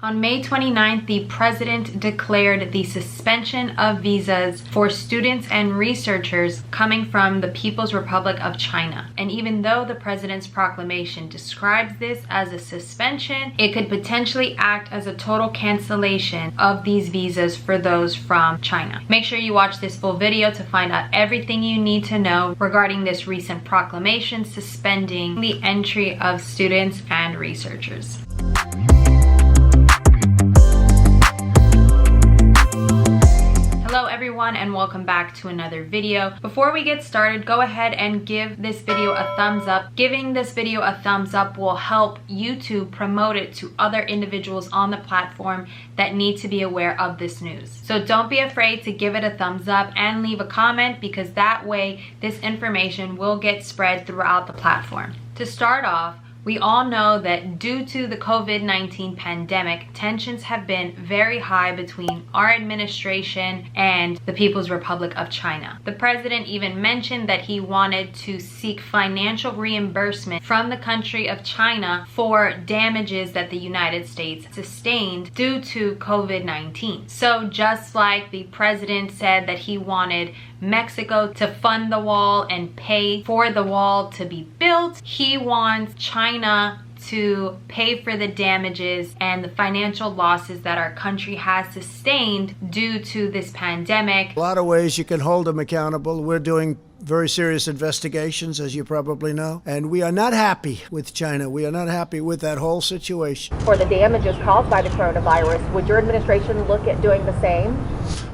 On May 29th, the president declared the suspension of visas for students and researchers coming from the People's Republic of China. And even though the president's proclamation describes this as a suspension, it could potentially act as a total cancellation of these visas for those from China. Make sure you watch this full video to find out everything you need to know regarding this recent proclamation suspending the entry of students and researchers. Hello everyone and welcome back to another video. Before we get started, go ahead and give this video a thumbs up. Giving this video a thumbs up will help YouTube promote it to other individuals on the platform that need to be aware of this news. So don't be afraid to give it a thumbs up and leave a comment, because that way this information will get spread throughout the platform. To start off, we all know that due to the COVID-19 pandemic, tensions have been very high between our administration and the People's Republic of China. The president even mentioned that he wanted to seek financial reimbursement from the country of China for damages that the United States sustained due to COVID-19. So just like the president said that he wanted Mexico to fund the wall and pay for the wall to be built, he wants China to pay for the damages and the financial losses that our country has sustained due to this pandemic. A lot of ways you can hold them accountable. We're doing very serious investigations, as you probably know, and we are not happy with China. We are not happy with that whole situation. For the damages caused by the coronavirus, would your administration look at doing the same?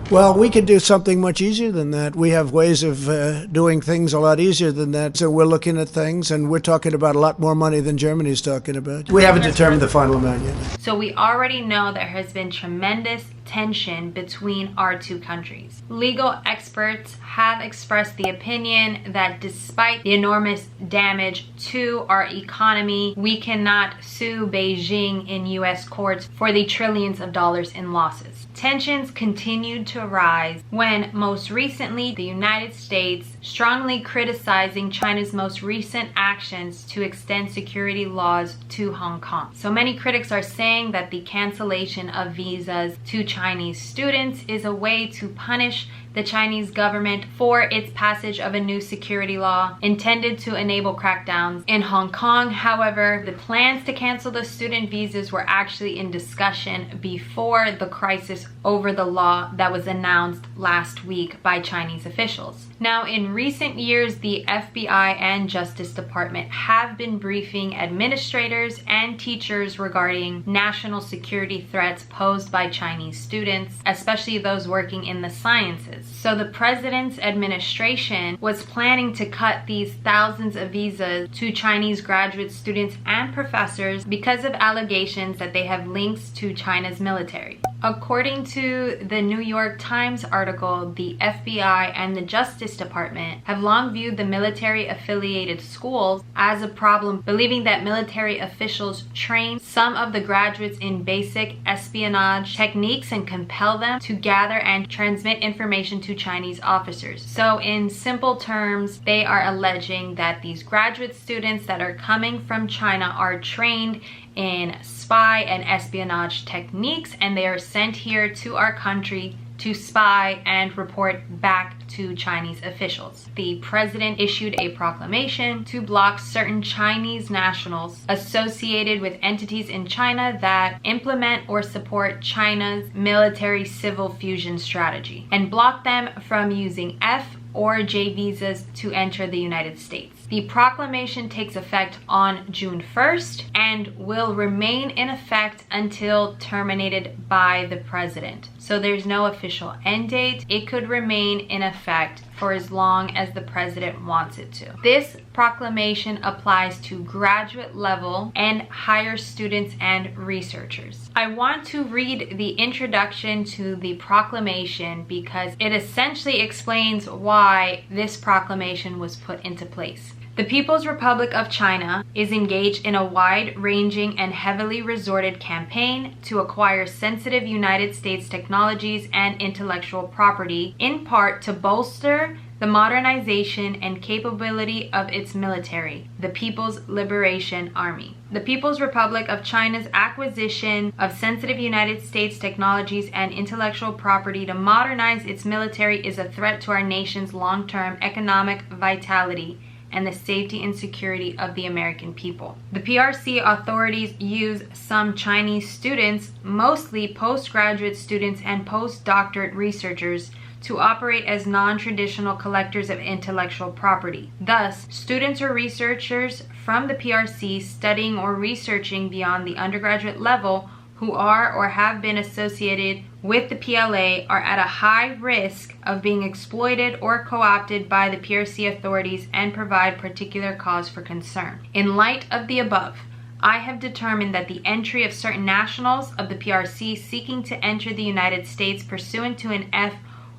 Well, we could do something much easier than that. We have ways of doing things a lot easier than that. So we're looking at things, and we're talking about a lot more money than Germany's talking about. We haven't determined the final amount yet. So we already know there has been tremendous tension between our two countries. Legal experts have expressed the opinion that despite the enormous damage to our economy, we cannot sue Beijing in US courts for the trillions of dollars in losses. Tensions continued to rise when most recently the United States strongly criticizing China's most recent actions to extend security laws to Hong Kong. So many critics are saying that the cancellation of visas to Chinese students is a way to punish the Chinese government for its passage of a new security law intended to enable crackdowns in Hong Kong. However, the plans to cancel the student visas were actually in discussion before the crisis over the law that was announced last week by Chinese officials. Now, in recent years, the FBI and Justice Department have been briefing administrators and teachers regarding national security threats posed by Chinese students, especially those working in the sciences. So the president's administration was planning to cut these thousands of visas to Chinese graduate students and professors because of allegations that they have links to China's military. According to the New York Times article, the FBI and the Justice Department have long viewed the military-affiliated schools as a problem, believing that military officials train some of the graduates in basic espionage techniques and compel them to gather and transmit information to Chinese officers. So in simple terms, they are alleging that these graduate students that are coming from China are trained in spy and espionage techniques, and they are sent here to our country to spy and report back to Chinese officials. The president issued a proclamation to block certain Chinese nationals associated with entities in China that implement or support China's military civil fusion strategy, and block them from using F or J visas to enter the United States. The proclamation takes effect on June 1st and will remain in effect until terminated by the president. So there's no official end date. It could remain in effect for as long as the president wants it to. This proclamation applies to graduate level and higher students and researchers. I want to read the introduction to the proclamation because it essentially explains why this proclamation was put into place. The People's Republic of China is engaged in a wide-ranging and heavily resorted campaign to acquire sensitive United States technologies and intellectual property, in part to bolster the modernization and capability of its military, the People's Liberation Army. The People's Republic of China's acquisition of sensitive United States technologies and intellectual property to modernize its military is a threat to our nation's long-term economic vitality and the safety and security of the American people. The PRC authorities use some Chinese students, mostly postgraduate students and postdoctorate researchers, to operate as non-traditional collectors of intellectual property. Thus, students or researchers from the PRC studying or researching beyond the undergraduate level who are or have been associated with the PLA are at a high risk of being exploited or co-opted by the PRC authorities and provide particular cause for concern. In light of the above, I have determined that the entry of certain nationals of the PRC seeking to enter the United States pursuant to an F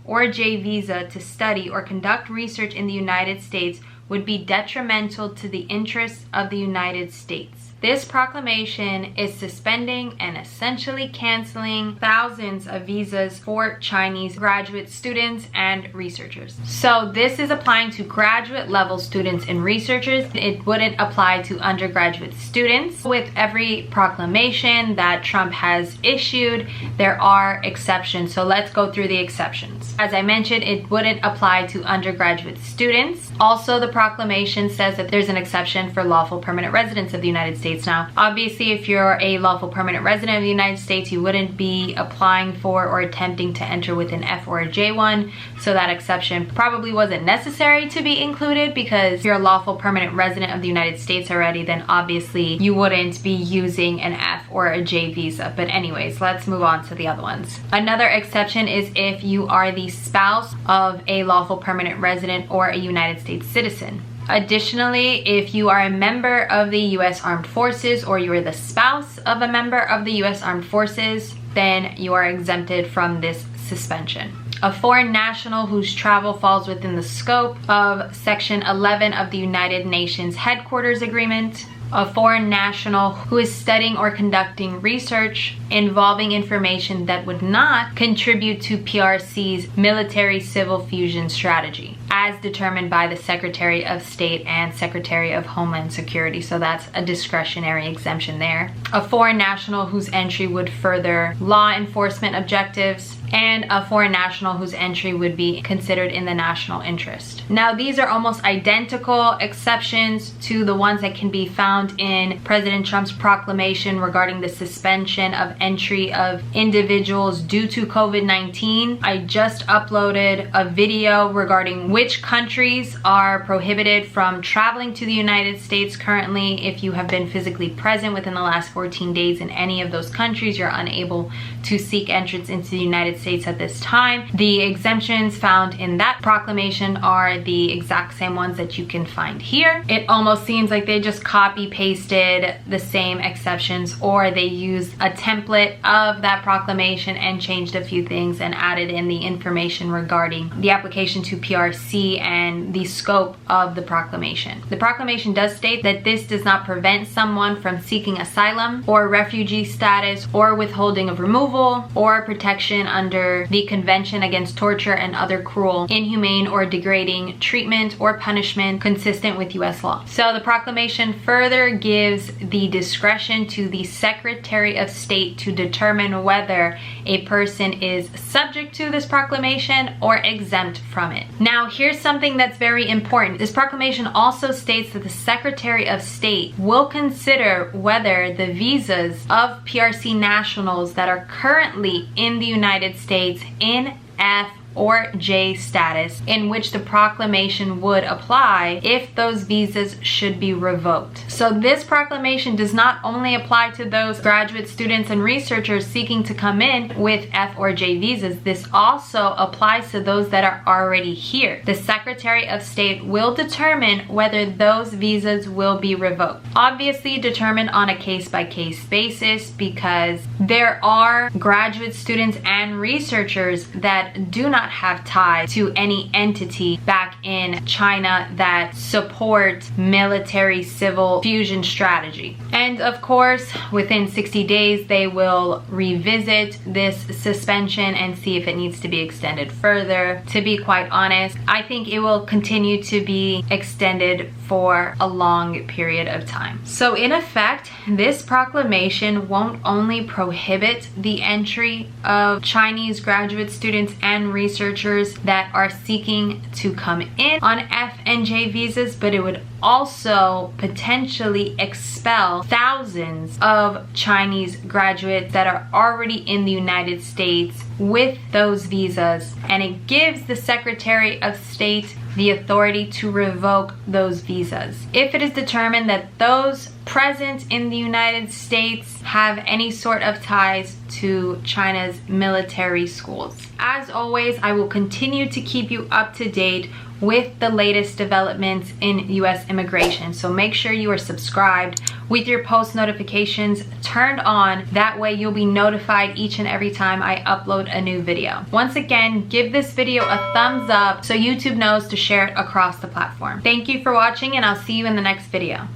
or J visa to study or conduct research in the United States would be detrimental to the interests of the United States. This proclamation is suspending and essentially canceling thousands of visas for Chinese graduate students and researchers. So this is applying to graduate level students and researchers. It wouldn't apply to undergraduate students. With every proclamation that Trump has issued, there are exceptions. So let's go through the exceptions. As I mentioned, it wouldn't apply to undergraduate students. Also, the proclamation says that there's an exception for lawful permanent residents of the United States. Now, obviously, if you're a lawful permanent resident of the United States, you wouldn't be applying for or attempting to enter with an F or a J-1. So that exception probably wasn't necessary to be included, because if you're a lawful permanent resident of the United States already, then obviously you wouldn't be using an F or a J visa. But anyways, let's move on to the other ones. Another exception is if you are the spouse of a lawful permanent resident or a United States citizen. Additionally, if you are a member of the U.S. Armed Forces or you are the spouse of a member of the U.S. Armed Forces, then you are exempted from this suspension. A foreign national whose travel falls within the scope of Section 11 of the United Nations Headquarters Agreement. A foreign national who is studying or conducting research involving information that would not contribute to PRC's military-civil fusion strategy, as determined by the Secretary of State and Secretary of Homeland Security. So that's a discretionary exemption there. A foreign national whose entry would further law enforcement objectives, and a foreign national whose entry would be considered in the national interest. Now, these are almost identical exceptions to the ones that can be found in President Trump's proclamation regarding the suspension of entry of individuals due to COVID-19. I just uploaded a video regarding which countries are prohibited from traveling to the United States currently. If you have been physically present within the last 14 days in any of those countries, you're unable to seek entrance into the United States at this time. The exemptions found in that proclamation are the exact same ones that you can find here. It almost seems like they just copy pasted the same exceptions, or they used a template of that proclamation and changed a few things and added in the information regarding the application to PRC and the scope of the proclamation. The proclamation does state that this does not prevent someone from seeking asylum or refugee status or withholding of removal or protection under the Convention Against Torture and Other Cruel, Inhumane, or Degrading Treatment or Punishment consistent with U.S. law. So the proclamation further gives the discretion to the Secretary of State to determine whether a person is subject to this proclamation or exempt from it. Now, here's something that's very important. This proclamation also states that the Secretary of State will consider whether the visas of PRC nationals that are currently in the United States in F or J status, in which the proclamation would apply if those visas should be revoked. So this proclamation does not only apply to those graduate students and researchers seeking to come in with F or J visas. This also applies to those that are already here. The Secretary of State will determine whether those visas will be revoked. Obviously determined on a case-by-case basis, because there are graduate students and researchers that do not not have ties to any entity back in China that support military-civil fusion strategy. And of course, within 60 days, they will revisit this suspension and see if it needs to be extended further. To be quite honest, I think it will continue to be extended for a long period of time. So in effect, this proclamation won't only prohibit the entry of Chinese graduate students and researchers that are seeking to come in on F and J visas, but it would also potentially expel thousands of Chinese graduates that are already in the United States with those visas, and it gives the Secretary of State the authority to revoke those visas if it is determined that those present in the United States have any sort of ties to China's military schools. As always, I will continue to keep you up to date with the latest developments in US immigration. So make sure you are subscribed with your post notifications turned on. That way you'll be notified each and every time I upload a new video. Once again, give this video a thumbs up so YouTube knows to share it across the platform. Thank you for watching, and I'll see you in the next video.